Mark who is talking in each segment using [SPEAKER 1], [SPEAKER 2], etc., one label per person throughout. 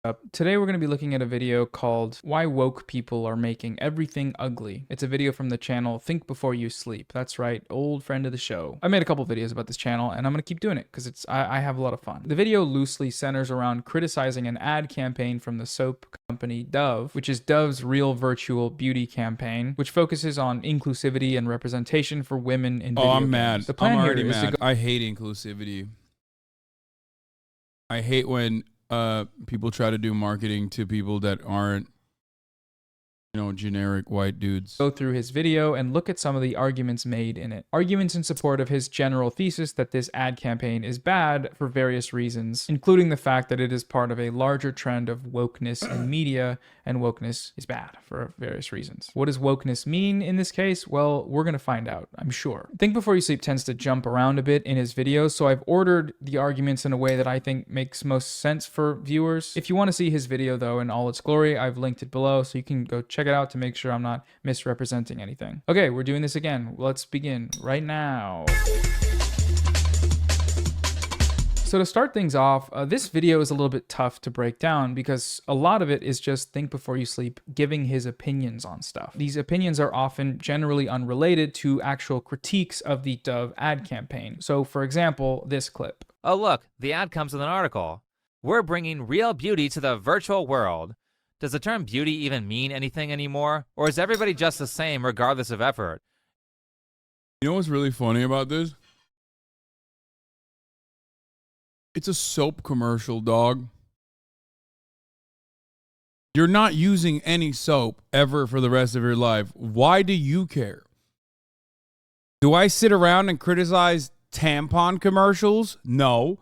[SPEAKER 1] Up. Today we're going to be looking at a video called Why Woke People Are Making Everything Ugly. It's a video from the channel Think Before You Sleep. That's right, old friend of the show. I made a couple videos about this channel and I'm going to keep doing it because I have a lot of fun. The video loosely centers around criticizing an ad campaign from the soap company Dove, which is Dove's real virtual beauty campaign, which focuses on inclusivity and representation for women in video
[SPEAKER 2] I'm
[SPEAKER 1] games.
[SPEAKER 2] mad.
[SPEAKER 1] The plan
[SPEAKER 2] I'm
[SPEAKER 1] here
[SPEAKER 2] already
[SPEAKER 1] is
[SPEAKER 2] mad.
[SPEAKER 1] to go
[SPEAKER 2] I hate inclusivity. I hate when people try to do marketing to people that aren't, generic white dudes.
[SPEAKER 1] go through his video and look at some of the arguments made in it. Arguments in support of his general thesis that this ad campaign is bad for various reasons, including the fact that it is part of a larger trend of wokeness in media, and wokeness is bad for various reasons. What does wokeness mean in this case? Well, we're going to find out, I'm sure. Think Before You Sleep tends to jump around a bit in his videos, so I've ordered the arguments in a way that I think makes most sense for viewers. If you want to see his video though in all its glory, I've linked it below so you can go check it out to make sure I'm not misrepresenting anything. Okay, we're doing this again. Let's begin right now. So to start things off, this video is a little bit tough to break down because a lot of it is just Think Before You Sleep giving his opinions on stuff. These opinions are often generally unrelated to actual critiques of the Dove ad campaign. So for example, this clip.
[SPEAKER 3] Oh look, the ad comes with an article. We're bringing real beauty to the virtual world. Does the term beauty even mean anything anymore? Or is everybody just the same regardless of effort?
[SPEAKER 2] You know what's really funny about this? It's a soap commercial, dog. You're not using any soap ever for the rest of your life. Why do you care? Do I sit around and criticize tampon commercials? No.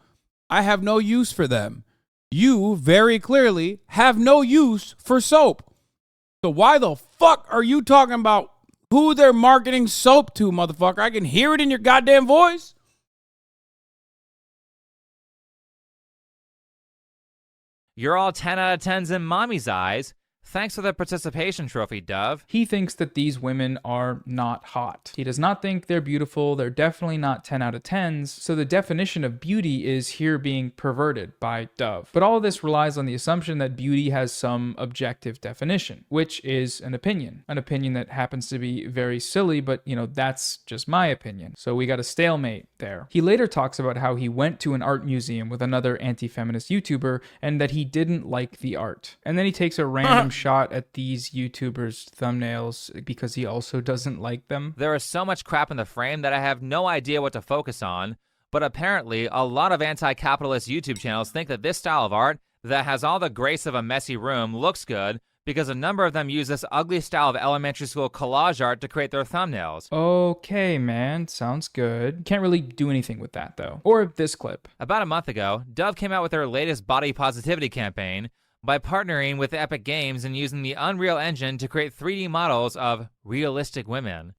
[SPEAKER 2] I have no use for them. You very clearly have no use for soap. So why the fuck are you talking about who they're marketing soap to, motherfucker? I can hear it in your goddamn voice.
[SPEAKER 3] You're all 10 out of 10s in mommy's eyes. Thanks for the participation trophy, Dove.
[SPEAKER 1] He thinks that these women are not hot. He does not think they're beautiful. They're definitely not 10 out of 10s. So the definition of beauty is here being perverted by Dove. But all of this relies on the assumption that beauty has some objective definition, which is an opinion. An opinion that happens to be very silly, but that's just my opinion. So we got a stalemate there. He later talks about how he went to an art museum with another anti-feminist YouTuber and that he didn't like the art. And then he takes a random shot at these YouTubers' thumbnails because he also doesn't like them.
[SPEAKER 3] There is so much crap in the frame that I have no idea what to focus on, but apparently a lot of anti-capitalist YouTube channels think that this style of art that has all the grace of a messy room looks good because a number of them use this ugly style of elementary school collage art to create their thumbnails.
[SPEAKER 1] Okay, man, sounds good. Can't really do anything with that though. Or this clip.
[SPEAKER 3] About a month ago, Dove came out with their latest body positivity campaign by partnering with Epic Games and using the Unreal Engine to create 3D models of realistic women.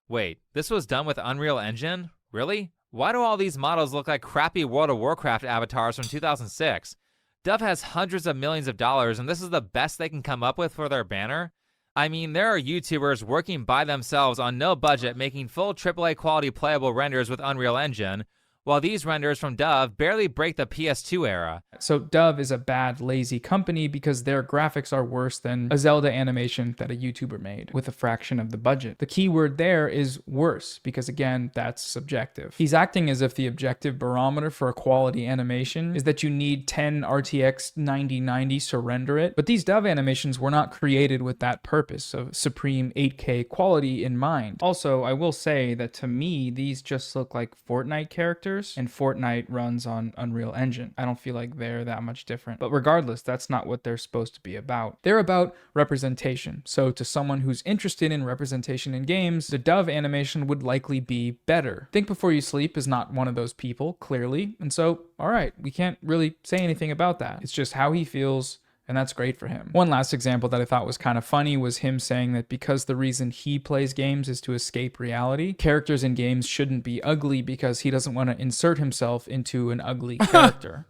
[SPEAKER 3] Wait, this was done with Unreal Engine? Really? Why do all these models look like crappy World of Warcraft avatars from 2006? Dove has hundreds of millions of dollars and this is the best they can come up with for their banner? I mean, there are YouTubers working by themselves on no budget making full AAA quality playable renders with Unreal Engine, while these renders from Dove barely break the PS2 era.
[SPEAKER 1] So Dove is a bad, lazy company because their graphics are worse than a Zelda animation that a YouTuber made with a fraction of the budget. The key word there is worse because, again, that's subjective. He's acting as if the objective barometer for a quality animation is that you need 10 RTX 9090s to render it. But these Dove animations were not created with that purpose of supreme 8K quality in mind. Also, I will say that to me, these just look like Fortnite characters, and Fortnite runs on Unreal Engine. I don't feel like they're that much different. But regardless, that's not what they're supposed to be about. They're about representation. So to someone who's interested in representation in games, the Dove animation would likely be better. Think Before You Sleep is not one of those people, clearly. And so, all right, we can't really say anything about that. It's just how he feels, and that's great for him. One last example that I thought was kind of funny was him saying that because the reason he plays games is to escape reality, characters in games shouldn't be ugly because he doesn't want to insert himself into an ugly character.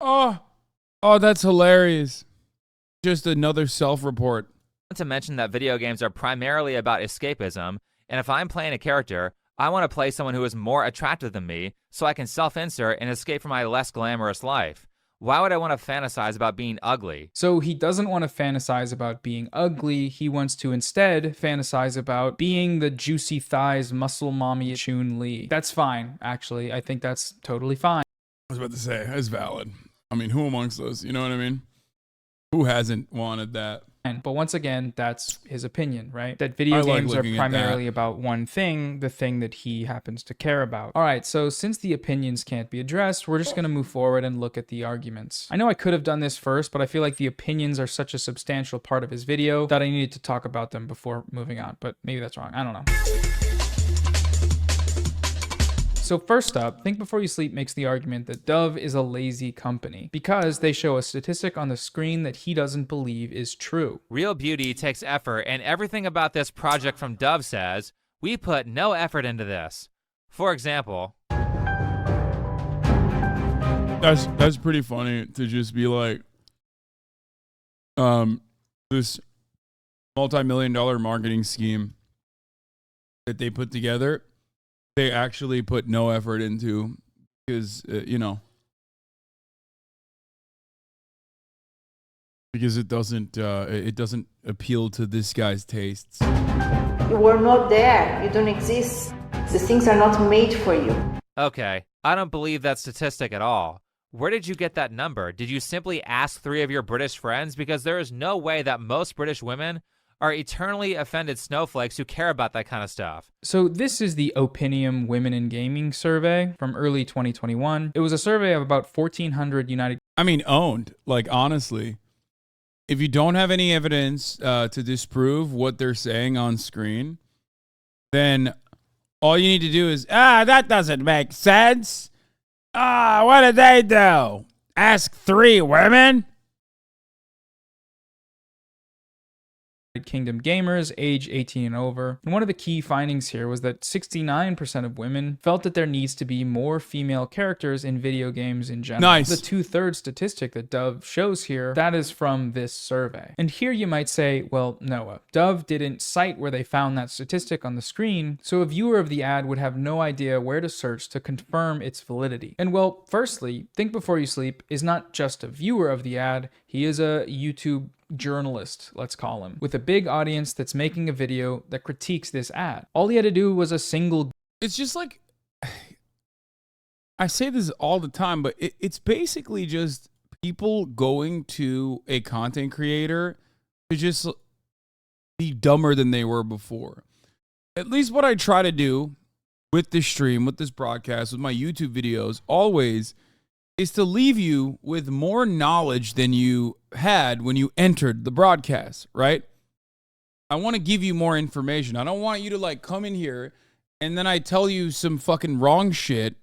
[SPEAKER 2] Oh, that's hilarious. Just another self-report.
[SPEAKER 3] Not to mention that video games are primarily about escapism, and if I'm playing a character, I want to play someone who is more attractive than me so I can self-insert and escape from my less glamorous life. Why would I want to fantasize about being ugly?
[SPEAKER 1] So he doesn't want to fantasize about being ugly. He wants to instead fantasize about being the juicy thighs muscle mommy Chun-Li. That's fine, actually. I think that's totally fine.
[SPEAKER 2] I was about to say, that's valid. I mean, who amongst us, you know what I mean? Who hasn't wanted that?
[SPEAKER 1] But once again, that's his opinion, right? That video
[SPEAKER 2] I like
[SPEAKER 1] games are
[SPEAKER 2] looking at
[SPEAKER 1] primarily
[SPEAKER 2] that.
[SPEAKER 1] about one thing, the thing that he happens to care about. All right, so since the opinions can't be addressed, we're just going to move forward and look at the arguments. I know I could have done this first, but I feel like the opinions are such a substantial part of his video that I needed to talk about them before moving on, but maybe that's wrong. I don't know. So first up, Think Before You Sleep makes the argument that Dove is a lazy company because they show a statistic on the screen that he doesn't believe is true.
[SPEAKER 3] Real beauty takes effort, and everything about this project from Dove says, we put no effort into this. For example,
[SPEAKER 2] That's pretty funny to just be like, this multi-million-dollar marketing scheme that they put together, they actually put no effort into because, because it doesn't appeal to this guy's tastes.
[SPEAKER 4] You were not there. You don't exist. The things are not made for you.
[SPEAKER 3] okay, I don't believe that statistic at all. Where did you get that number? Did you simply ask 3 of your British friends? Because there is no way that most British women are eternally offended snowflakes who care about that kind of stuff.
[SPEAKER 1] So this is the Opinium Women in Gaming survey from early 2021. It was a survey of about 1,400
[SPEAKER 2] Owned. Like, honestly, if you don't have any evidence to disprove what they're saying on screen, then all you need to do is, that doesn't make sense. What did they do? Ask 3 women?
[SPEAKER 1] Kingdom gamers age 18 and over. And one of the key findings here was that 69% of women felt that there needs to be more female characters in video games in general.
[SPEAKER 2] Nice.
[SPEAKER 1] The 2/3 statistic that Dove shows here, that is from this survey. And here you might say, well, Noah, Dove didn't cite where they found that statistic on the screen, so a viewer of the ad would have no idea where to search to confirm its validity. And well, firstly, Think Before You Sleep is not just a viewer of the ad, he is a YouTube journalist, let's call him, with a big audience that's making a video that critiques this ad. All he had to do was a single
[SPEAKER 2] It's just like, I say this all the time, but it's basically just people going to a content creator to just be dumber than they were before. At least what I try to do with this stream, with this broadcast, with my YouTube videos, always is to leave you with more knowledge than you had when you entered the broadcast, right? I want to give you more information. I don't want you to like come in here and then I tell you some fucking wrong shit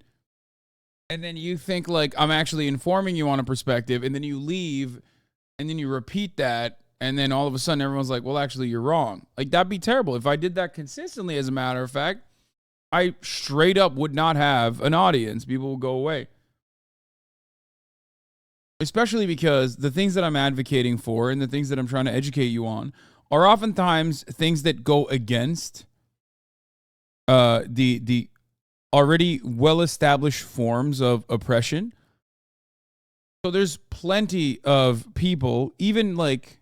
[SPEAKER 2] and then you think like I'm actually informing you on a perspective and then you leave and then you repeat that and then all of a sudden everyone's like, well, actually you're wrong. Like that'd be terrible. If I did that consistently, as a matter of fact, I straight up would not have an audience. People will go away. Especially because the things that I'm advocating for and the things that I'm trying to educate you on are oftentimes things that go against the already well-established forms of oppression. So there's plenty of people, even like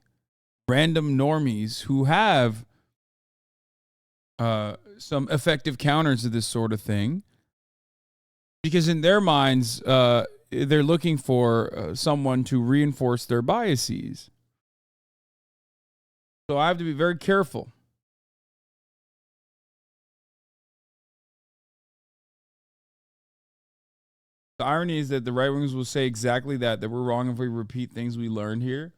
[SPEAKER 2] random normies, who have some effective counters to this sort of thing. Because in their minds, they're looking for someone to reinforce their biases. So I have to be very careful. The irony is that the right wings will say exactly that we're wrong if we repeat things we learned here.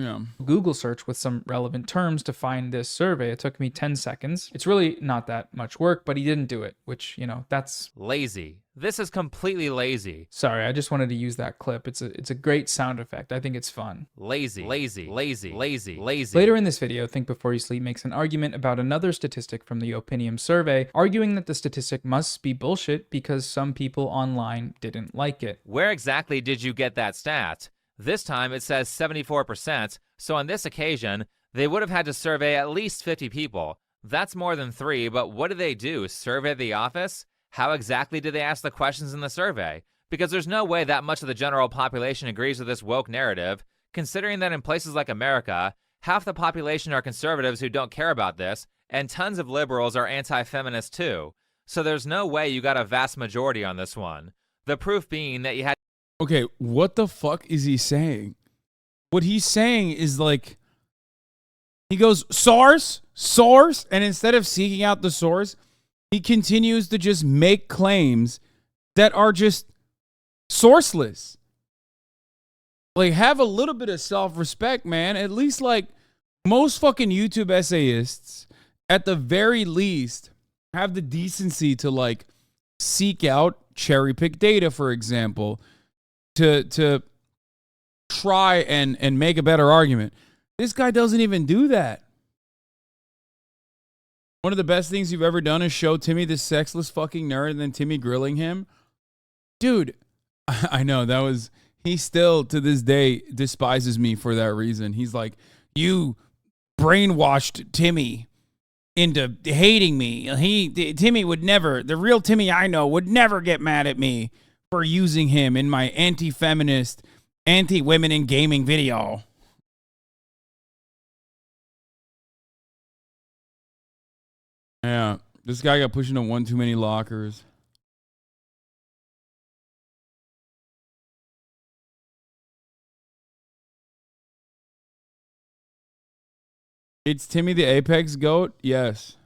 [SPEAKER 2] Yeah.
[SPEAKER 1] Google search with some relevant terms to find this survey. It took me 10 seconds. It's really not that much work, but he didn't do it, which, that's
[SPEAKER 3] Lazy. This is completely lazy.
[SPEAKER 1] Sorry, I just wanted to use that clip. It's a great sound effect. I think it's fun.
[SPEAKER 3] Lazy. Lazy. Lazy. Lazy. Lazy.
[SPEAKER 1] Later in this video, Think Before You Sleep makes an argument about another statistic from the Opinium survey, arguing that the statistic must be bullshit because some people online didn't like it.
[SPEAKER 3] Where exactly did you get that stat? This time it says 74%, so on this occasion, they would have had to survey at least 50 people. That's more than 3, but what did they do? Survey the office? How exactly did they ask the questions in the survey? because there's no way that much of the general population agrees with this woke narrative, considering that in places like America, half the population are conservatives who don't care about this, and tons of liberals are anti-feminist too. So there's no way you got a vast majority on this one. The proof being that you had...
[SPEAKER 2] Okay, what the fuck is he saying? What he's saying is like, he goes, source, and instead of seeking out the source, he continues to just make claims that are just sourceless. Like, have a little bit of self-respect, man. At least, like, most fucking YouTube essayists, at the very least, have the decency to, like, seek out cherry-pick data, for example, to try and make a better argument. This guy doesn't even do that. One of the best things you've ever done is show Timmy this sexless fucking nerd and then Timmy grilling him. Dude, I know that was... He still, to this day, despises me for that reason. He's like, you brainwashed Timmy into hating me. Timmy would never, the real Timmy I know would never get mad at me for using him in my anti-feminist, anti-women in gaming video. Yeah, this guy got pushed into one too many lockers. It's Timmy the Apex Goat? Yes.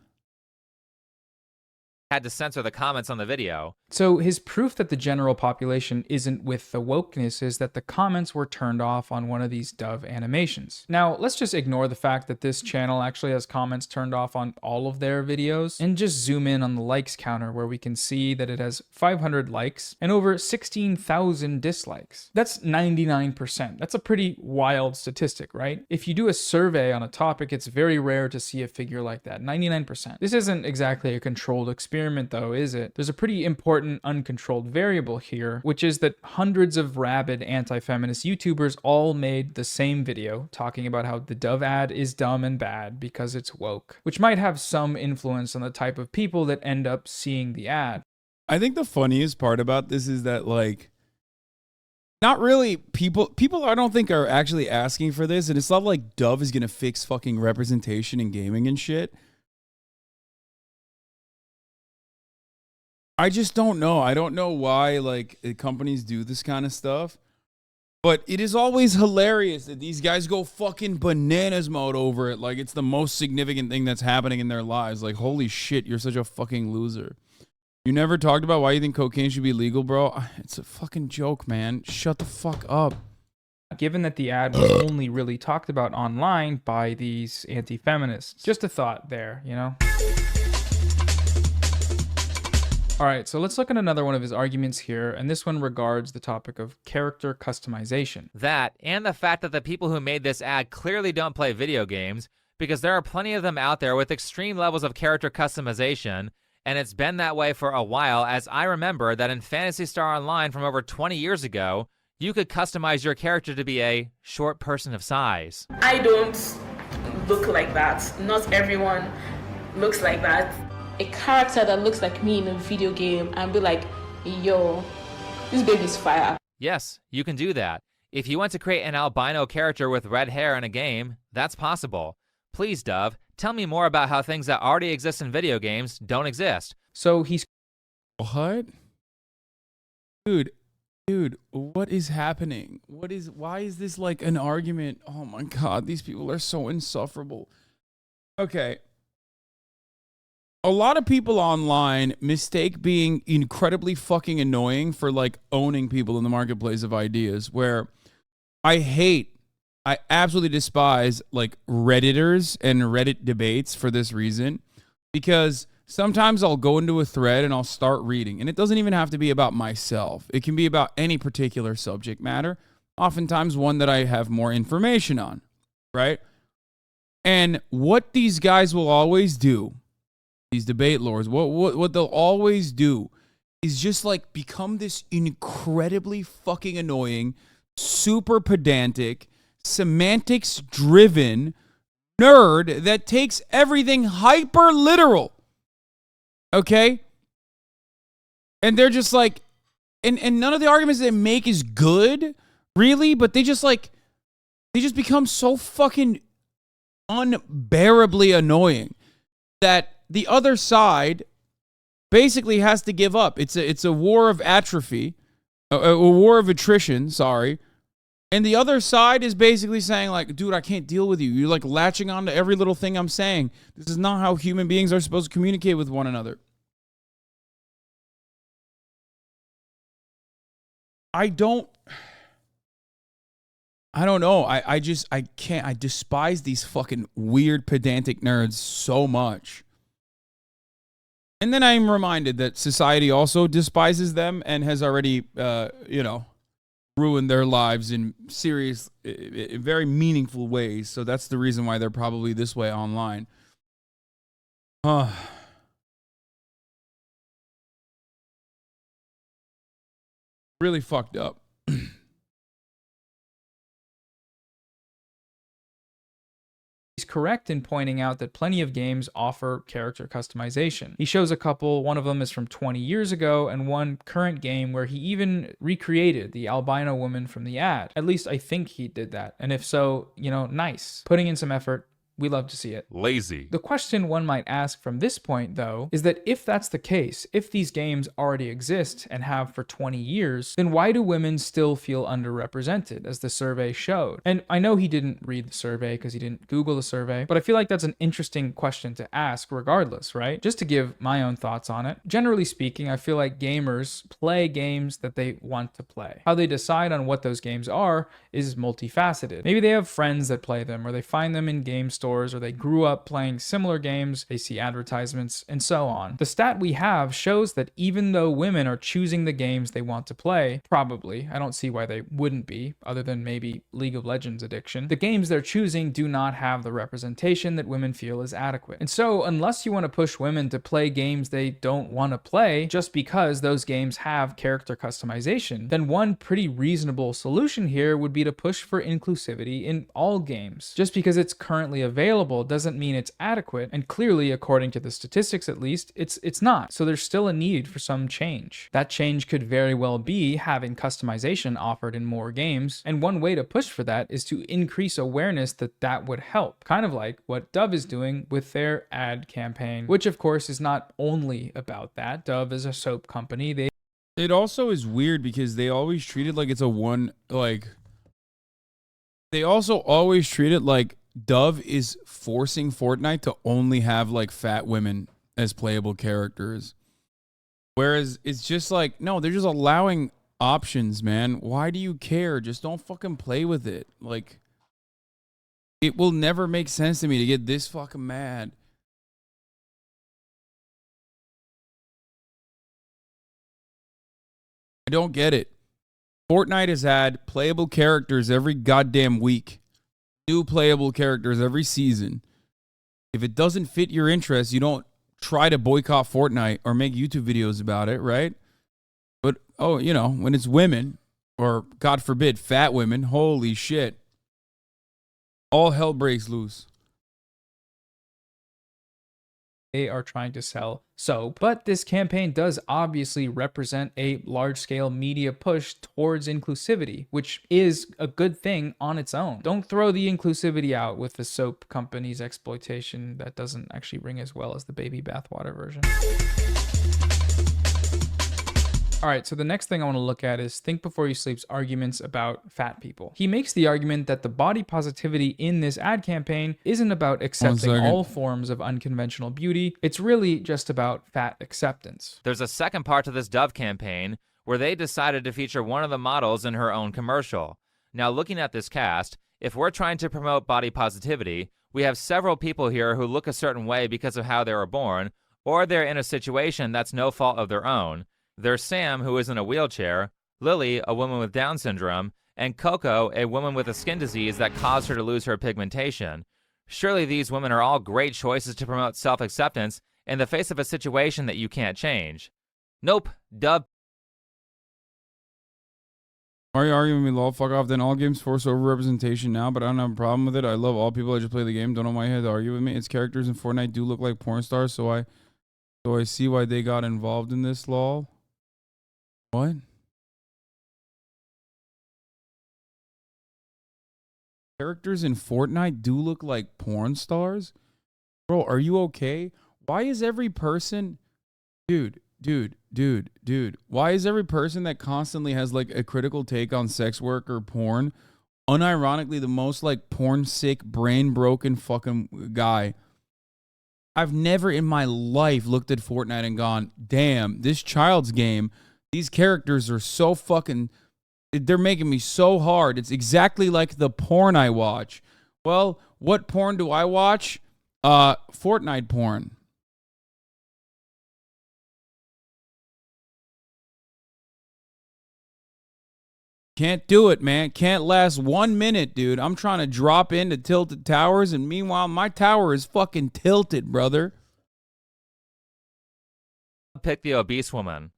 [SPEAKER 3] had to censor the comments on the video.
[SPEAKER 1] So his proof that the general population isn't with the wokeness is that the comments were turned off on one of these Dove animations. Now, let's just ignore the fact that this channel actually has comments turned off on all of their videos and just zoom in on the likes counter where we can see that it has 500 likes and over 16,000 dislikes. That's 99%. That's a pretty wild statistic, right? If you do a survey on a topic, it's very rare to see a figure like that, 99%. This isn't exactly a controlled experiment though, is it? There's a pretty important uncontrolled variable here, which is that hundreds of rabid anti-feminist YouTubers all made the same video talking about how the Dove ad is dumb and bad because it's woke, which might have some influence on the type of people that end up seeing the ad.
[SPEAKER 2] I think the funniest part about this is that, like, not really people I don't think are actually asking for this, and it's not like Dove is gonna fix fucking representation in gaming and shit. I just don't know. I don't know why, like, companies do this kind of stuff. But it is always hilarious that these guys go fucking bananas mode over it. Like, it's the most significant thing that's happening in their lives. Like, holy shit, you're such a fucking loser. You never talked about why you think cocaine should be legal, bro? It's a fucking joke, man. Shut the fuck up.
[SPEAKER 1] Given that the ad was only really talked about online by these anti-feminists. Just a thought there, you know? All right, so let's look at another one of his arguments here, and this one regards the topic of character customization.
[SPEAKER 3] That, and the fact that the people who made this ad clearly don't play video games, because there are plenty of them out there with extreme levels of character customization, and it's been that way for a while, as I remember that in Phantasy Star Online from over 20 years ago, you could customize your character to be a short person of size.
[SPEAKER 5] I don't look like that. Not everyone looks like that. A character that looks like me in a video game and be like, yo, this baby's fire.
[SPEAKER 3] Yes, you can do that. If you want to create an albino character with red hair in a game, that's possible. Please, Dove, tell me more about how things that already exist in video games don't exist.
[SPEAKER 1] So he's...
[SPEAKER 2] What? Dude, what is happening? Why is this like an argument? Oh my God, these people are so insufferable. Okay. A lot of people online mistake being incredibly fucking annoying for, like, owning people in the marketplace of ideas, where I absolutely despise, like, Redditors and Reddit debates for this reason, because sometimes I'll go into a thread and I'll start reading, and it doesn't even have to be about myself. It can be about any particular subject matter, oftentimes one that I have more information on, right? And what these guys will always do, these debate lords, what they'll always do is just, like, become this incredibly fucking annoying, super pedantic, semantics-driven nerd that takes everything hyper literal. Okay? And they're just like, and none of the arguments they make is good, really, but they just become so fucking unbearably annoying that the other side basically has to give up. It's a war of atrophy, a war of attrition, sorry. And the other side is basically saying, like, dude, I can't deal with you. You're like latching on to every little thing I'm saying. This is not how human beings are supposed to communicate with one another. I don't know. I can't. I despise these fucking weird pedantic nerds so much. And then I'm reminded that society also despises them and has already, ruined their lives in serious, very meaningful ways. So that's the reason why they're probably this way online. Really fucked up.
[SPEAKER 1] He's correct in pointing out that plenty of games offer character customization. He shows a couple, one of them is from 20 years ago, and one current game where he even recreated the albino woman from the ad. At least I think he did that. And if so, nice. Putting in some effort. We love to see it.
[SPEAKER 3] Lazy.
[SPEAKER 1] The question one might ask from this point, though, is that if that's the case, if these games already exist and have for 20 years, then why do women still feel underrepresented, as the survey showed? And I know he didn't read the survey because he didn't Google the survey, but I feel like that's an interesting question to ask regardless, right? Just to give my own thoughts on it. Generally speaking, I feel like gamers play games that they want to play. How they decide on what those games are is multifaceted. Maybe they have friends that play them, or they find them in game stores, or they grew up playing similar games, they see advertisements, and so on. The stat we have shows that even though women are choosing the games they want to play, probably, I don't see why they wouldn't be, other than maybe League of Legends addiction, the games they're choosing do not have the representation that women feel is adequate. And so, unless you want to push women to play games they don't want to play, just because those games have character customization, then one pretty reasonable solution here would be to push for inclusivity in all games. Just because it's currently available doesn't mean it's adequate, and clearly, according to the statistics at least, it's not. So there's still a need for some change. That change could very well be having customization offered in more games, and one way to push for that is to increase awareness that would help. Kind of like what Dove is doing with their ad campaign, which of course is not only about that. Dove is a soap company.
[SPEAKER 2] It also is weird because they always treat it like it's they also always treat it like Dove is forcing Fortnite to only have like fat women as playable characters. Whereas it's just like, no, they're just allowing options, man. Why do you care? Just don't fucking play with it. Like, it will never make sense to me to get this fucking mad. I don't get it. Fortnite has had playable characters every goddamn week. New playable characters every season. If it doesn't fit your interests, you don't try to boycott Fortnite or make YouTube videos about it, right? But, when it's women, or God forbid, fat women, holy shit. All hell breaks loose.
[SPEAKER 1] They are trying to sell soap, but this campaign does obviously represent a large-scale media push towards inclusivity, which is a good thing on its own. Don't throw the inclusivity out with the soap company's exploitation. That doesn't actually ring as well as the baby bathwater version. All right, so the next thing I want to look at is Think Before You Sleep's arguments about fat people. He makes the argument that the body positivity in this ad campaign isn't about accepting all forms of unconventional beauty. It's really just about fat acceptance.
[SPEAKER 3] There's a second part to this Dove campaign where they decided to feature one of the models in her own commercial. Now, looking at this cast, if we're trying to promote body positivity, we have several people here who look a certain way because of how they were born, or they're in a situation that's no fault of their own. There's Sam, who is in a wheelchair, Lily, a woman with Down syndrome, and Coco, a woman with a skin disease that caused her to lose her pigmentation. Surely these women are all great choices to promote self-acceptance in the face of a situation that you can't change. Nope, Dove.
[SPEAKER 2] Are you arguing with me, lol? Fuck off. Then all games force over-representation now, but I don't have a problem with it. I love all people. I just play the game. Don't know why you had to argue with me. Its characters in Fortnite do look like porn stars, so I see why they got involved in this, lol. What? characters in Fortnite do look like porn stars? Bro, are you okay? Why is every person... Dude. Why is every person that constantly has like a critical take on sex work or porn unironically the most like porn sick, brain broken fucking guy? I've never in my life looked at Fortnite and gone, damn, this child's game, these characters are so fucking, they're making me so hard. It's exactly like the porn I watch. Well, what porn do I watch? Fortnite porn. Can't do it, man. Can't last 1 minute, dude. I'm trying to drop into tilted towers, and meanwhile, my tower is fucking tilted, brother.
[SPEAKER 3] Pick the obese woman.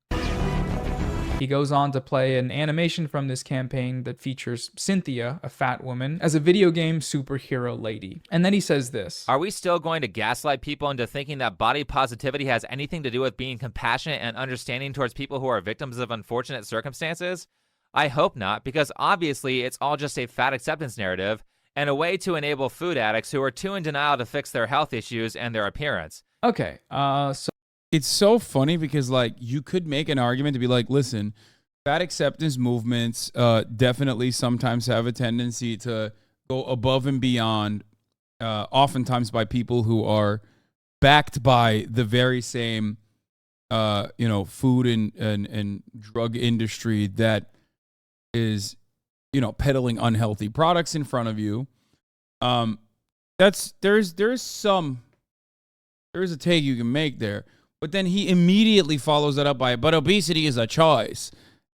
[SPEAKER 1] He goes on to play an animation from this campaign that features Cynthia, a fat woman, as a video game superhero lady. And then he says this.
[SPEAKER 3] Are we still going to gaslight people into thinking that body positivity has anything to do with being compassionate and understanding towards people who are victims of unfortunate circumstances? I hope not, because obviously it's all just a fat acceptance narrative and a way to enable food addicts who are too in denial to fix their health issues and their appearance.
[SPEAKER 1] Okay, so
[SPEAKER 2] it's so funny because like you could make an argument to be like, listen, fat acceptance movements definitely sometimes have a tendency to go above and beyond, oftentimes by people who are backed by the very same, food and drug industry that is, peddling unhealthy products in front of you. There's a take you can make there, but then he immediately follows that up by, but obesity is a choice,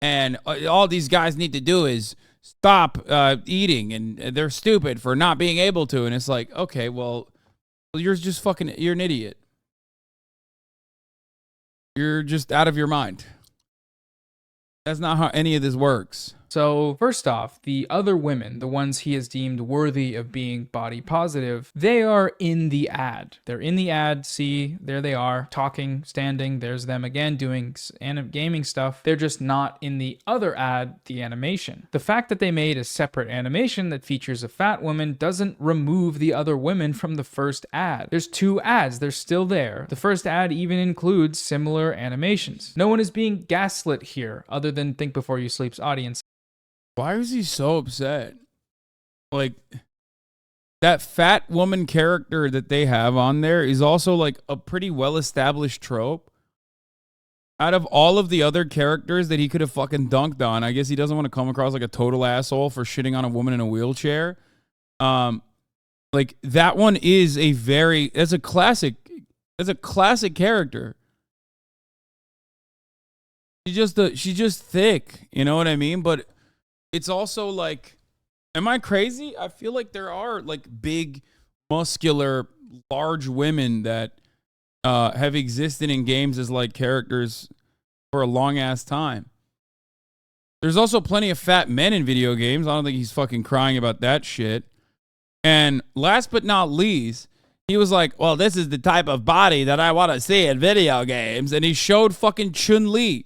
[SPEAKER 2] and all these guys need to do is stop eating, and they're stupid for not being able to. And it's like, okay, well, you're an idiot. You're just out of your mind. That's not how any of this works.
[SPEAKER 1] So first off, the other women, the ones he has deemed worthy of being body positive, they are in the ad. They're in the ad. See, there they are, talking, standing. There's them again doing gaming stuff. They're just not in the other ad, the animation. The fact that they made a separate animation that features a fat woman doesn't remove the other women from the first ad. There's 2 ads. They're still there. The first ad even includes similar animations. No one is being gaslit here other than Think Before You Sleep's audience.
[SPEAKER 2] Why is he so upset? Like, that fat woman character that they have on there is also like a pretty well-established trope. Out of all of the other characters that he could have fucking dunked on, I guess he doesn't want to come across like a total asshole for shitting on a woman in a wheelchair. Like, that one is that's a classic character. She's just thick, you know what I mean? But it's also like, am I crazy? I feel like there are like big, muscular, large women that have existed in games as like characters for a long ass time. There's also plenty of fat men in video games. I don't think he's fucking crying about that shit. And last but not least, he was like, well, this is the type of body that I want to see in video games. And he showed fucking Chun-Li,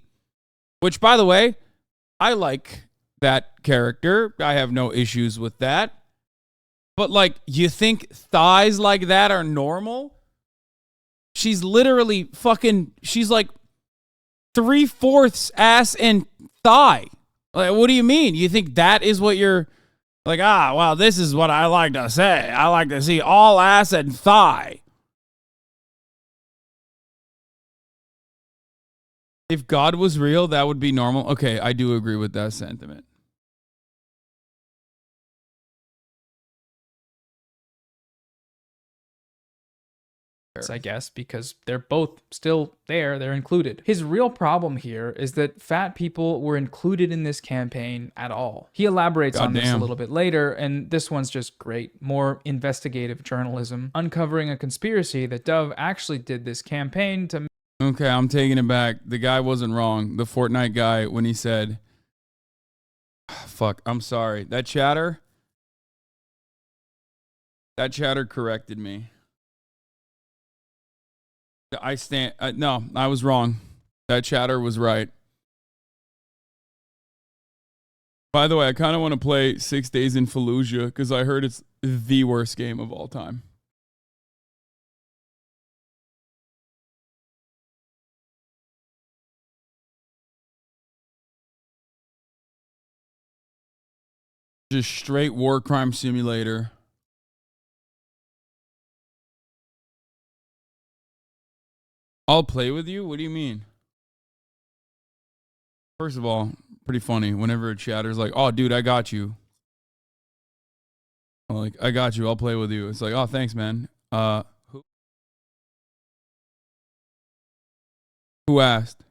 [SPEAKER 2] which, by the way, I like that character. I have no issues with that. But like, you think thighs like that are normal? She's literally she's like 3/4 ass and thigh. Like, what do you mean? You think that is what you're like, well, this is what I like to say. I like to see all ass and thigh. If God was real, that would be normal. Okay, I do agree with that sentiment.
[SPEAKER 1] I guess, because they're both still there, they're included. His real problem here is that fat people were included in this campaign at all. He elaborates on this a little bit later, and this one's just great. More investigative journalism, uncovering a conspiracy that Dove actually did this campaign to...
[SPEAKER 2] Okay, I'm taking it back. The guy wasn't wrong. The Fortnite guy, when he said, fuck, I'm sorry. That chatter corrected me. No, I was wrong. That chatter was right. By the way, I kind of want to play 6 Days in Fallujah because I heard it's the worst game of all time. Just straight war crime simulator. I'll play with you? What do you mean? First of all, pretty funny whenever a chatter's like, oh, dude, I got you. I'm like, I got you. I'll play with you. It's like, oh, thanks, man. Who asked?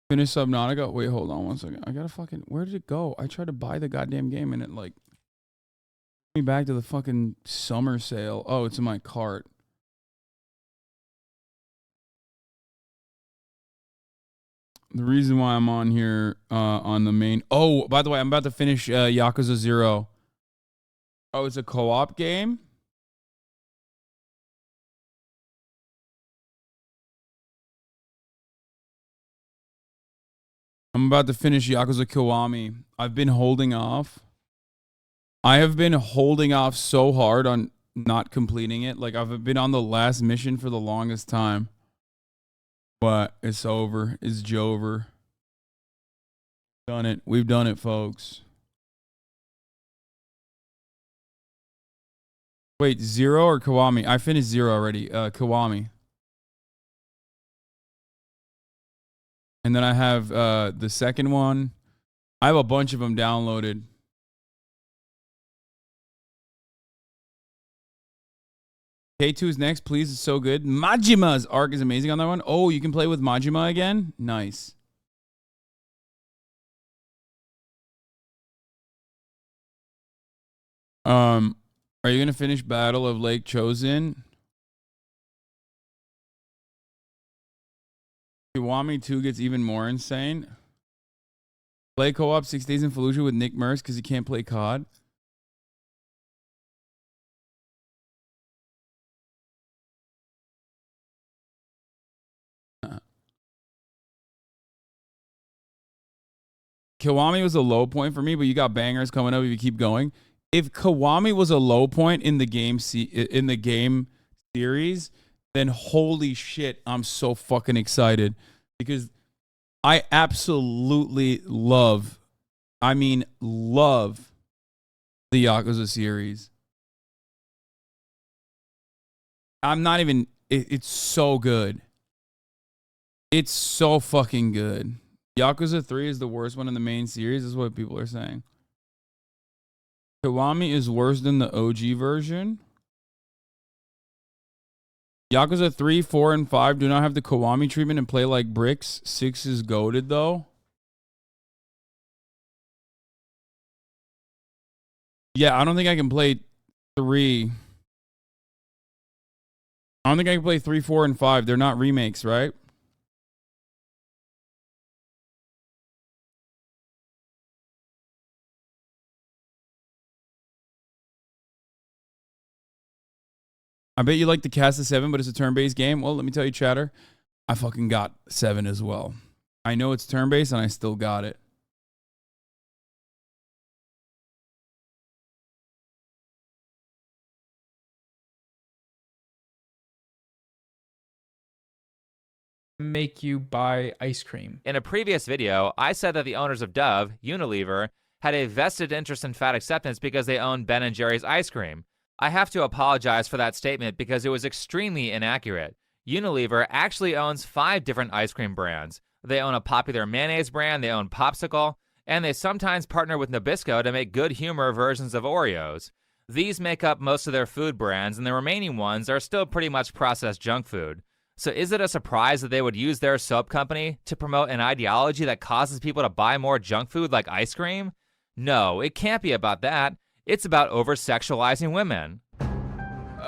[SPEAKER 2] Finish Subnautica. Wait, hold on one second. I gotta fucking. Where did it go? I tried to buy the goddamn game and it like me back to the fucking summer sale. Oh, it's in my cart. The reason why I'm on here on the main. Oh, by the way, I'm about to finish Yakuza 0. Oh, it's a co-op game? I'm about to finish Yakuza Kiwami. I've been holding off. I have been holding off so hard on not completing it. Like, I've been on the last mission for the longest time. But it's over. It's Jover. Done it. We've done it, folks. Wait, 0 or Kiwami? I finished 0 already. Kiwami. And then I have the second one. I have a bunch of them downloaded. K2's next, please. It's so good. Majima's arc is amazing on that one. Oh, you can play with Majima again? Nice. Are you going to finish Battle of Lake Chosin? Kiwami 2 gets even more insane. Play co-op 6 Days in Fallujah with Nick Merce because he can't play COD. Kiwami was a low point for me, but you got bangers coming up if you keep going. If Kiwami was a low point in the game series, then holy shit, I'm so fucking excited because I absolutely love the Yakuza series. I'm not even, it's so good. It's so fucking good. Yakuza 3 is the worst one in the main series, is what people are saying. Kiwami is worse than the OG version. Yakuza 3, 4, and 5 do not have the Kiwami treatment and play like bricks. 6 is goated, though. Yeah, I don't think I can play 3. I don't think I can play 3, 4, and 5. They're not remakes, right? I bet you like the cast of 7, but it's a turn-based game. Well, let me tell you, chatter, I fucking got 7 as well. I know it's turn-based, and I still got it.
[SPEAKER 1] Make you buy ice cream.
[SPEAKER 3] In a previous video, I said that the owners of Dove, Unilever, had a vested interest in fat acceptance because they own Ben & Jerry's ice cream. I have to apologize for that statement because it was extremely inaccurate. Unilever actually owns 5 different ice cream brands. They own a popular mayonnaise brand, they own Popsicle, and they sometimes partner with Nabisco to make good humor versions of Oreos. These make up most of their food brands, and the remaining ones are still pretty much processed junk food. So is it a surprise that they would use their soap company to promote an ideology that causes people to buy more junk food like ice cream? No, it can't be about that. It's about over-sexualizing women.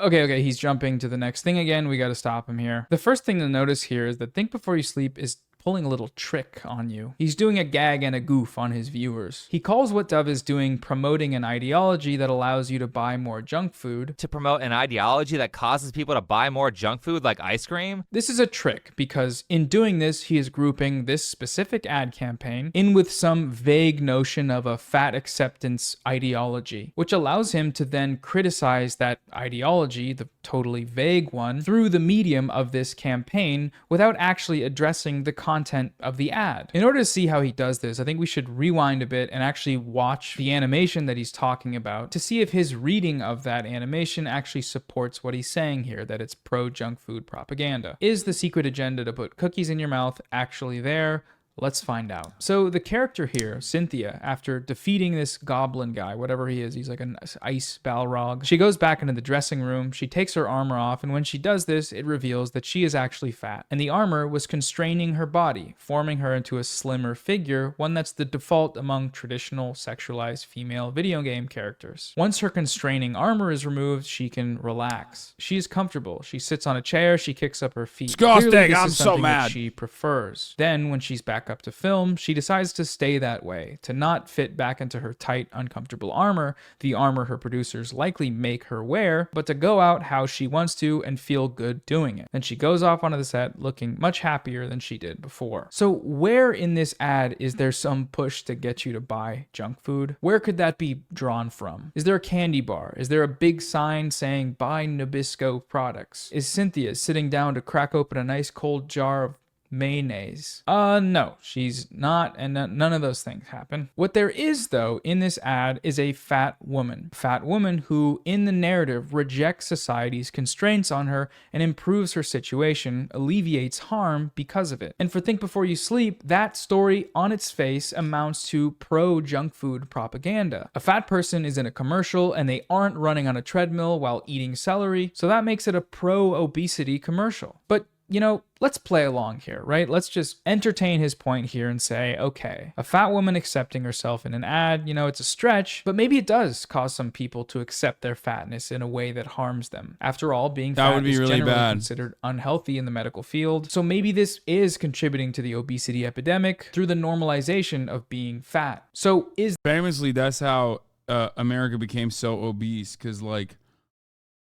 [SPEAKER 1] Okay, he's jumping to the next thing again. We got to stop him here. The first thing to notice here is that think before you sleep is pulling a little trick on you. He's doing a gag and a goof on his viewers. He calls what Dove is doing promoting an ideology that allows you to buy more junk food.
[SPEAKER 3] To promote an ideology that causes people to buy more junk food like ice cream?
[SPEAKER 1] This is a trick because in doing this, he is grouping this specific ad campaign in with some vague notion of a fat acceptance ideology, which allows him to then criticize that ideology, the totally vague one, through the medium of this campaign without actually addressing the content of the ad. In order to see how he does this, I think we should rewind a bit and actually watch the animation that he's talking about to see if his reading of that animation actually supports what he's saying here, that it's pro-junk food propaganda. Is the secret agenda to put cookies in your mouth actually there? Let's find out. So the character here, Cynthia, after defeating this goblin guy, whatever he is, he's like an ice Balrog, she goes back into the dressing room, she takes her armor off, and when she does this, it reveals that she is actually fat. And the armor was constraining her body, forming her into a slimmer figure, one that's the default among traditional sexualized female video game characters. Once her constraining armor is removed, she can relax. She is comfortable. She sits on a chair, she kicks up her feet.
[SPEAKER 2] Disgusting,
[SPEAKER 1] Clearly, this
[SPEAKER 2] I'm
[SPEAKER 1] is
[SPEAKER 2] so
[SPEAKER 1] something
[SPEAKER 2] mad.
[SPEAKER 1] that she prefers. Then, when she's back up to film, she decides to stay that way, to not fit back into her tight, uncomfortable armor, the armor her producers likely make her wear, but to go out how she wants to and feel good doing it. Then she goes off onto the set looking much happier than she did before. So where in this ad is there some push to get you to buy junk food? Where could that be drawn from? Is there a candy bar? Is there a big sign saying buy Nabisco products? Is Cynthia sitting down to crack open a nice cold jar of mayonnaise? No, she's not, and none of those things happen. What there is, though, in this ad is a fat woman. Fat woman who, in the narrative, rejects society's constraints on her and improves her situation, alleviates harm because of it. And for Think Before You Sleep, that story on its face amounts to pro-junk food propaganda. A fat person is in a commercial and they aren't running on a treadmill while eating celery, so that makes it a pro-obesity commercial. But you know, let's play along here, right? Let's just entertain his point here and say, okay, a fat woman accepting herself in an ad, you know, it's a stretch, but maybe it does cause some people to accept their fatness in a way that harms them. After all, being fat
[SPEAKER 2] would be
[SPEAKER 1] is
[SPEAKER 2] really
[SPEAKER 1] generally
[SPEAKER 2] bad.
[SPEAKER 1] considered unhealthy in the medical field. So maybe this is contributing to the obesity epidemic through the normalization of being fat. So is
[SPEAKER 2] Famously, that's how America became so obese, because, like,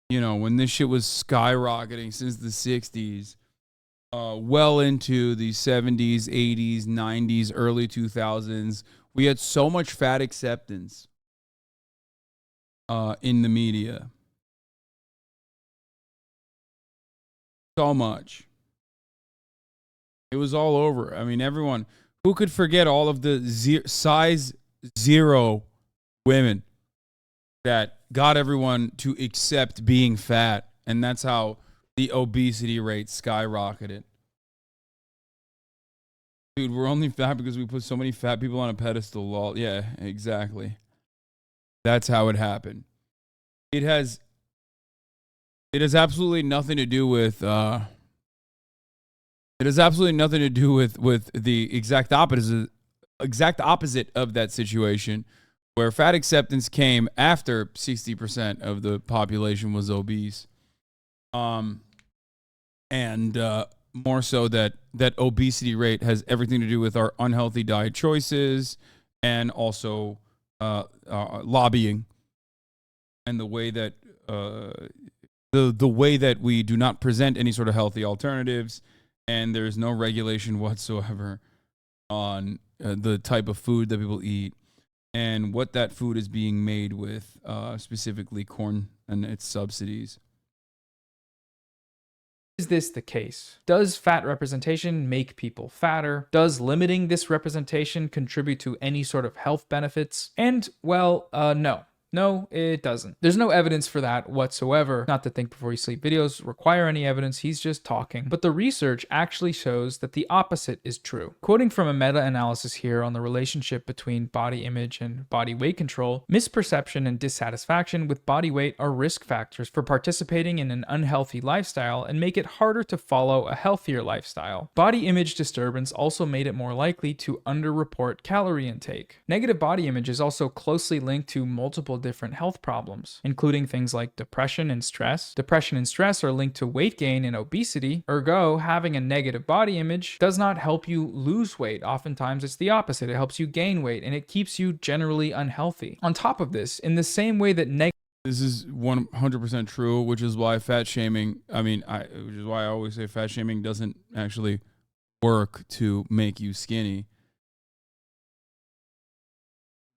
[SPEAKER 2] you know, when this shit was skyrocketing since the 60s, well into the 70s, 80s, 90s, early 2000s, we had so much fat acceptance in the media. So much. It was all over. I mean, everyone, who could forget all of the size 0 women that got everyone to accept being fat, and that's how the obesity rate skyrocketed. Dude, we're only fat because we put so many fat people on a pedestal. Lol. Yeah, exactly. That's how it happened. It has absolutely nothing to do with it has absolutely nothing to do with the exact opposite of that situation, where fat acceptance came after 60% of the population was obese. And more so that obesity rate has everything to do with our unhealthy diet choices, and also lobbying, and the way that the way that we do not present any sort of healthy alternatives, and there's no regulation whatsoever on the type of food that people eat and what that food is being made with, specifically corn and its subsidies.
[SPEAKER 1] Is this the case? Does fat representation make people fatter? Does limiting this representation contribute to any sort of health benefits? And, well, no. No, it doesn't. There's no evidence for that whatsoever. Not that Think Before You Sleep videos require any evidence, he's just talking. But the research actually shows that the opposite is true. Quoting from a meta-analysis here on the relationship between body image and body weight control, misperception and dissatisfaction with body weight are risk factors for participating in an unhealthy lifestyle and make it harder to follow a healthier lifestyle. Body image disturbance also made it more likely to underreport calorie intake. Negative body image is also closely linked to multiple different health problems, including things like depression and stress. Depression and stress are linked to weight gain and obesity. Ergo, having a negative body image does not help you lose weight. Oftentimes, it's the opposite. It helps you gain weight, and it keeps you generally unhealthy. On top of this, in the same way that
[SPEAKER 2] this is 100% true, which is why fat shaming, which is why I always say fat shaming doesn't actually work to make you skinny.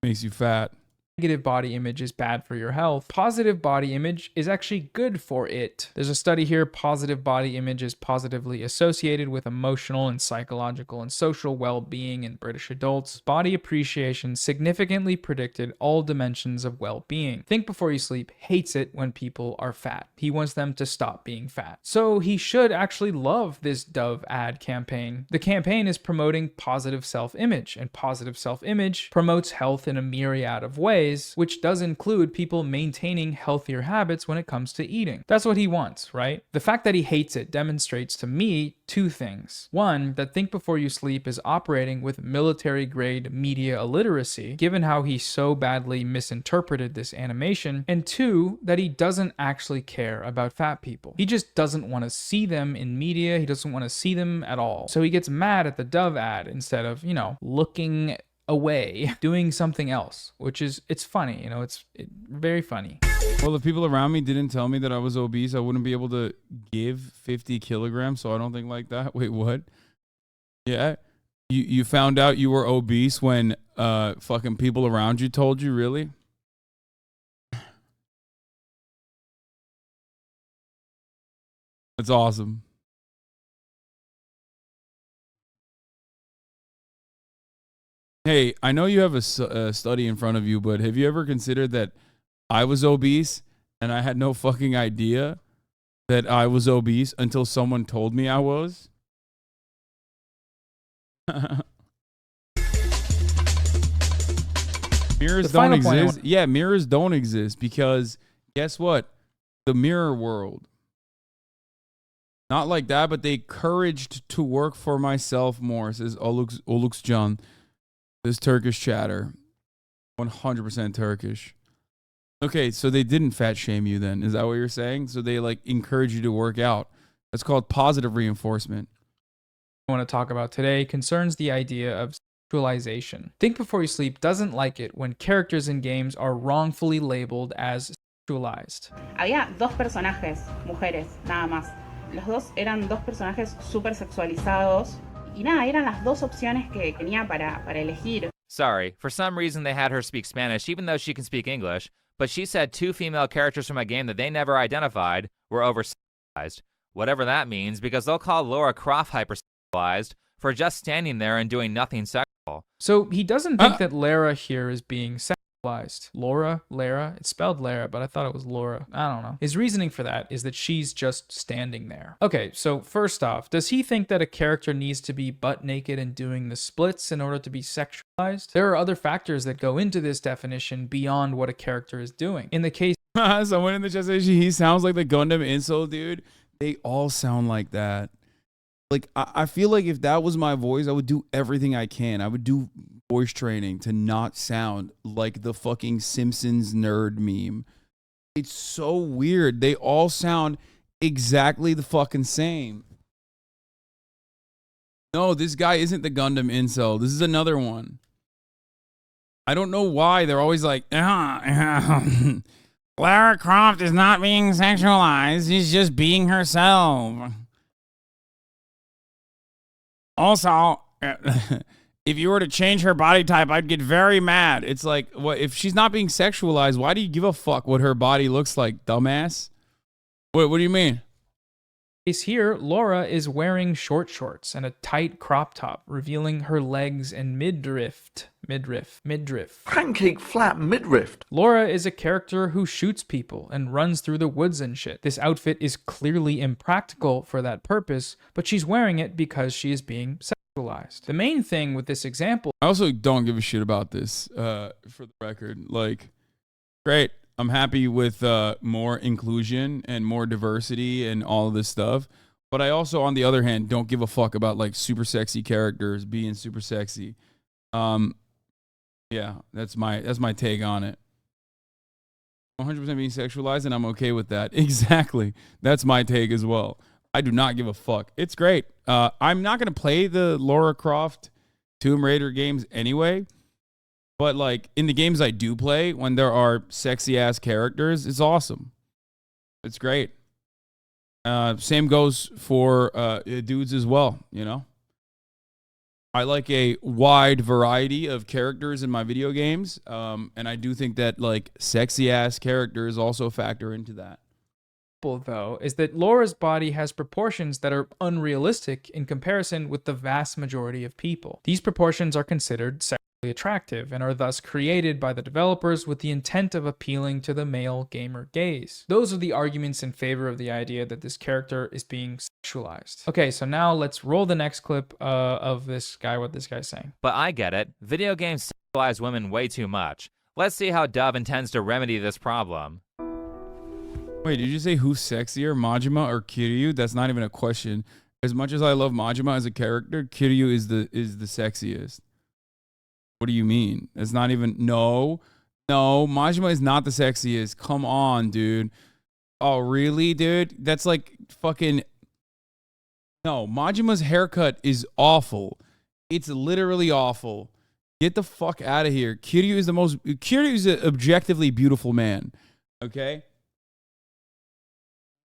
[SPEAKER 2] It makes you fat.
[SPEAKER 1] Negative body image is bad for your health, positive body image is actually good for it. There's a study here, positive body image is positively associated with emotional and psychological and social well-being in British adults. Body appreciation significantly predicted all dimensions of well-being. Think Before You Sleep hates it when people are fat. He wants them to stop being fat. So he should actually love this Dove ad campaign. The campaign is promoting positive self-image, and positive self-image promotes health in a myriad of ways, which does include people maintaining healthier habits when it comes to eating. That's what he wants, right? The fact that he hates it demonstrates to me two things. One, that Think Before You Sleep is operating with military-grade media illiteracy, given how he so badly misinterpreted this animation. And two, that he doesn't actually care about fat people. He just doesn't want to see them in media. He doesn't want to see them at all. So he gets mad at the Dove ad instead of, looking away, doing something else, which is, it's funny, it's very funny.
[SPEAKER 2] Well, if people around me didn't tell me that I was obese, I wouldn't be able to give 50 kilograms, so I don't think like that. Wait, what? Yeah? You found out you were obese when fucking people around you told you, really? That's awesome. Hey, I know you have a study in front of you, but have you ever considered that I was obese and I had no fucking idea that I was obese until someone told me I was? Mirrors don't exist. Yeah, mirrors don't exist because guess what? The mirror world. Not like that, but they encouraged to work for myself more, says Olux John. This Turkish chatter. 100% Turkish. Okay, so they didn't fat shame you then. Is that what you're saying? So they encourage you to work out. That's called positive reinforcement.
[SPEAKER 1] I want to talk about today concerns the idea of sexualization. Think Before You Sleep doesn't like it when characters in games are wrongfully labeled as sexualized.
[SPEAKER 6] Había dos personajes, mujeres, nada más. Los dos eran dos personajes súper sexualizados. Y nada, eran las dos opciones que tenía para elegir.
[SPEAKER 3] Sorry, for some reason they had her speak Spanish even though she can speak English, but she said two female characters from a game that they never identified were oversexualized. Whatever that means, because they'll call Laura Croft hypersexualized for just standing there and doing nothing sexual.
[SPEAKER 1] So he doesn't think that Lara here is being sexualized. Lara, it's spelled Lara, but I thought it was Laura. I don't know. His reasoning for that is that she's just standing there. Okay, so first off, does he think that a character needs to be butt naked and doing the splits in order to be sexualized? There are other factors that go into this definition beyond what a character is doing. In the case
[SPEAKER 2] someone in the chat says he sounds like the Gundam insult dude. They all sound like that. I feel like if that was my voice, I would do everything I can. I would do voice training to not sound like the fucking Simpsons nerd meme. It's so weird. They all sound exactly the fucking same. No, this guy isn't the Gundam incel. This is another one. I don't know why they're always like, Lara Croft is not being sexualized. She's just being herself. Also, if you were to change her body type, I'd get very mad. It's like, what if she's not being sexualized? Why do you give a fuck what her body looks like, dumbass? What do you mean?
[SPEAKER 1] Here, Laura is wearing short shorts and a tight crop top, revealing her legs and midriff.
[SPEAKER 7] Pancake flat midriff.
[SPEAKER 1] Laura is a character who shoots people and runs through the woods and shit. This outfit is clearly impractical for that purpose, but she's wearing it because she is being sexualized. The main thing with this example...
[SPEAKER 2] I also don't give a shit about this, for the record. Great. I'm happy with more inclusion and more diversity and all of this stuff. But I also, on the other hand, don't give a fuck about super sexy characters being super sexy. Yeah, that's my take on it. 100% being sexualized, and I'm okay with that. Exactly. That's my take as well. I do not give a fuck. It's great. I'm not going to play the Lara Croft Tomb Raider games anyway, but like in the games I do play, when there are sexy ass characters, it's awesome. It's great. Same goes for dudes as well, you know? I like a wide variety of characters in my video games, and I do think that like sexy ass characters also factor into that.
[SPEAKER 1] Though, is that Laura's body has proportions that are unrealistic in comparison with the vast majority of people. These proportions are considered sexually attractive and are thus created by the developers with the intent of appealing to the male gamer gaze. Those are the arguments in favor of the idea that this character is being sexualized. Okay, so now let's roll the next clip of this guy, what this guy's saying.
[SPEAKER 3] But I get it. Video games sexualize women way too much. Let's see how Dove intends to remedy this problem.
[SPEAKER 2] Wait, did you say who's sexier, Majima or Kiryu? That's not even a question. As much as I love Majima as a character, Kiryu is the sexiest. What do you mean? It's not even no, Majima is not the sexiest. Come on, dude. Oh, really, dude? That's like fucking no, Majima's haircut is awful. It's literally awful. Get the fuck out of here. Kiryu is an objectively beautiful man. Okay?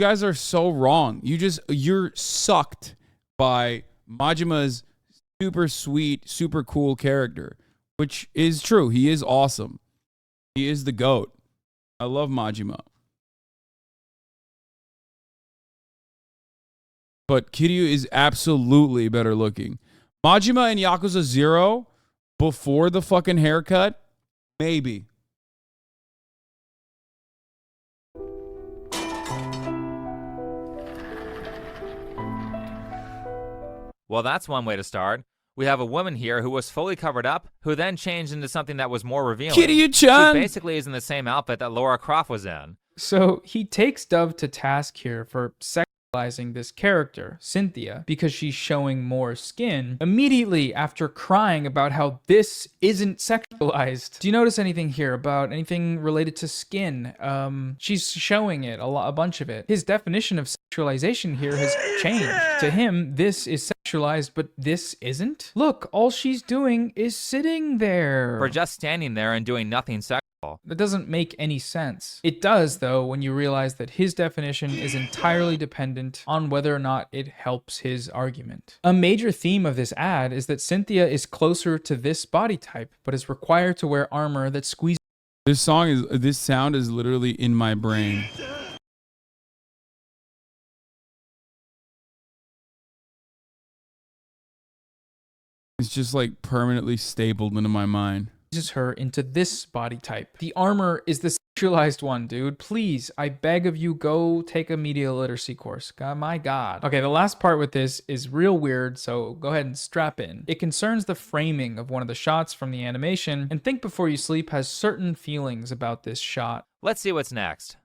[SPEAKER 2] You guys are so wrong. You're sucked by Majima's super sweet, super cool character, which is true. He is awesome. He is the GOAT. I love Majima. But Kiryu is absolutely better looking. Majima in Yakuza 0 before the fucking haircut? Maybe.
[SPEAKER 3] Well, that's one way to start. We have a woman here who was fully covered up, who then changed into something that was more revealing.
[SPEAKER 2] Kiryu-chan!
[SPEAKER 3] She basically is in the same outfit that Lara Croft was in.
[SPEAKER 1] So he takes Dove to task here for sexualizing this character, Cynthia, because she's showing more skin, immediately after crying about how this isn't sexualized. Do you notice anything here about anything related to skin? She's showing it, a bunch of it. His definition of sexualization here has changed. To him, this is sexualized, but this isn't? Look, all she's doing is sitting there.
[SPEAKER 3] For just standing there and doing nothing sexual.
[SPEAKER 1] That doesn't make any sense. It does, though, when you realize that his definition is entirely dependent on whether or not it helps his argument. A major theme of this ad is that Cynthia is closer to this body type, but is required to wear armor that squeezes.
[SPEAKER 2] This sound is literally in my brain. It's just like permanently stapled into my mind.
[SPEAKER 1] Her into this body type. The armor is the sexualized one, dude. Please, I beg of you, go take a media literacy course. God, my God. Okay, the last part with this is real weird, so go ahead and strap in. It concerns the framing of one of the shots from the animation, and Think Before You Sleep has certain feelings about this shot.
[SPEAKER 3] Let's see what's next.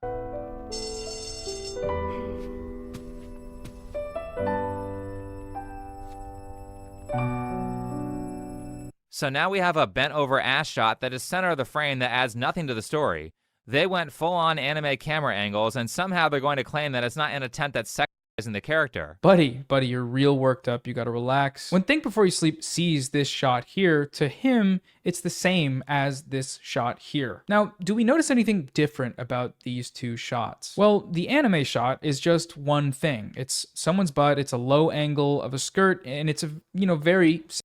[SPEAKER 3] So now we have a bent over ass shot that is center of the frame that adds nothing to the story. They went full on anime camera angles and somehow they're going to claim that it's not an attempt at sexualizing the character.
[SPEAKER 1] Buddy, you're real worked up. You gotta relax. When Think Before You Sleep sees this shot here, to him, it's the same as this shot here. Now, do we notice anything different about these two shots? Well, the anime shot is just one thing. It's someone's butt, it's a low angle of a skirt, and it's a, very sexualized.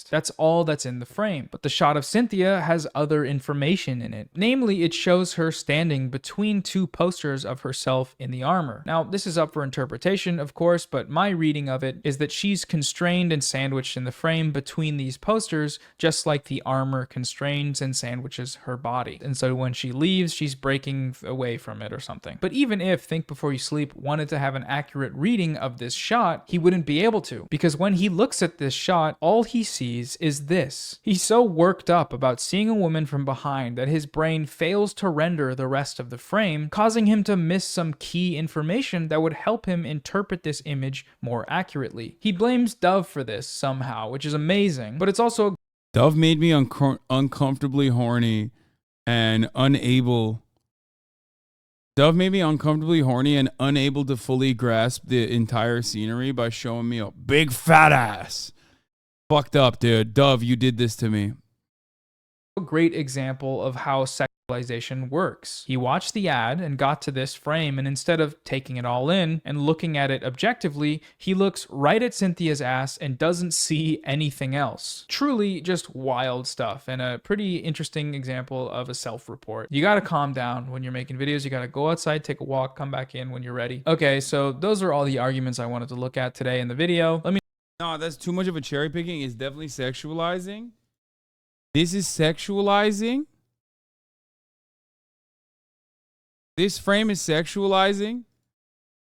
[SPEAKER 1] That's all that's in the frame. But the shot of Cynthia has other information in it. Namely, it shows her standing between two posters of herself in the armor. Now, this is up for interpretation, of course, but my reading of it is that she's constrained and sandwiched in the frame between these posters, just like the armor constrains and sandwiches her body. And so when she leaves, she's breaking away from it or something. But even if Think Before You Sleep wanted to have an accurate reading of this shot, he wouldn't be able to. Because when he looks at this shot, all he sees is this. He's so worked up about seeing a woman from behind that his brain fails to render the rest of the frame, causing him to miss some key information that would help him interpret this image more accurately. He blames Dove for this somehow, which is amazing, but it's also...
[SPEAKER 2] Dove made me uncomfortably horny and unable Dove made me uncomfortably horny and unable to fully grasp the entire scenery by showing me a big fat ass. Fucked up, dude. Dove, you did this to me.
[SPEAKER 1] A great example of how sexualization works. He watched the ad and got to this frame, and instead of taking it all in and looking at it objectively, he looks right at Cynthia's ass and doesn't see anything else. Truly just wild stuff, and a pretty interesting example of a self-report. You gotta calm down when you're making videos. You gotta go outside, take a walk, come back in when you're ready. Okay, so those are all the arguments I wanted to look at today in the video.
[SPEAKER 2] No, that's too much of a cherry picking. It's definitely sexualizing. This is sexualizing. This frame is sexualizing.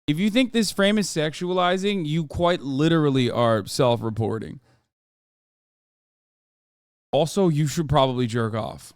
[SPEAKER 2] If you think this frame is sexualizing, you quite literally are self-reporting. Also, you should probably jerk off.